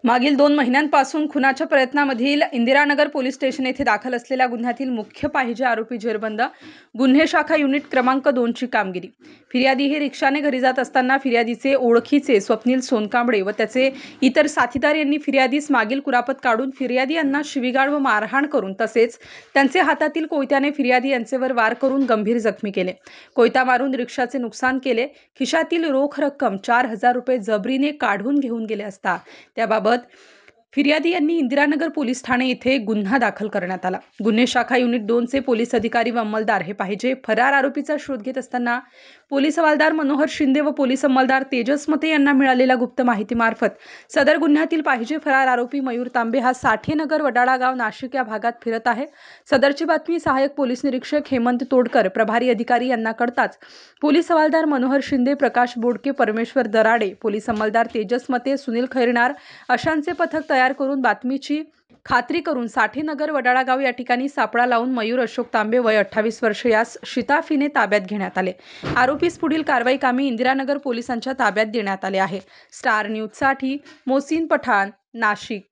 मागील 2 महिन्यांपासून खुनाच्या प्रयत्नामधील Indiranagar police station येथे दाखल असलेल्या गुन्ह्यातील मुख्य पाहिजे आरोपी जेरबंद गुन्हे शाखा युनिट क्रमांक 2 ची कामगिरी। फिर्यादी हे रिक्षाने घरी जात असताना फिर्यादीचे ओळखीचे स्वप्नील सोनकांबळे व त्याचे इतर साथीदार यांनी फिर्यादीस मागील कुरापत काढून फिर्यादी यांना शिवीगाळ व मारहाण करून तसेच त्यांचे हातातील कोयत्याने फिर्यादी यांचेवर वार करून गंभीर जखमी केले। कोयता मारून रिक्षाचे नुकसान केले। खिशातील रोख रक्कम 4000 रुपये जबरीने काढून घेऊन गेले असता त्याबाबत फिर्यादी यांनी इंदिरानगर पोलीस ठाणे येथे गुन्हा दाखल करण्यात आला। गुन्हे शाखा युनिट 2 चे पोलीस अधिकारी व अंमलदार हे पाहिजे फरार आरोपीचा शोध घेत असताना पोलीस हवालदार मनोहर शिंदे व पोलीस अंमलदार तेजस मते यांना मिळालेल्या गुप्त माहितीमार्फत सदर गुन्ह्यातील पाहिजे फरार आरोपी मयूर तांबे हा साठेनगर वडाळा गाव नाशिक या भागात फिरत आहे। सदरची बातमी सहाय्यक पोलीस निरीक्षक हेमंत तोडकर प्रभारी अधिकारी यांना कळताच पोलीस हवालदार मनोहर शिंदे, प्रकाश बोडके, परमेश्वर दराडे, पोलीस अंमलदार तेजस मते, सुनील खैरनार अशांचे पथक तयार करून बातमीची खात्री करून साठेनगर वडाळा गाव या ठिकाणी सापळा लावून मयूर अशोक तांबे वय 28 वर्ष यास शिताफीने ताब्यात घेण्यात आले। आरोपीस पुढील कारवाई कामी इंदिरानगर पोलिसांच्या ताब्यात देण्यात आले आहे। स्टार न्यूज साठी मोहसिन पठाण, नाशिक।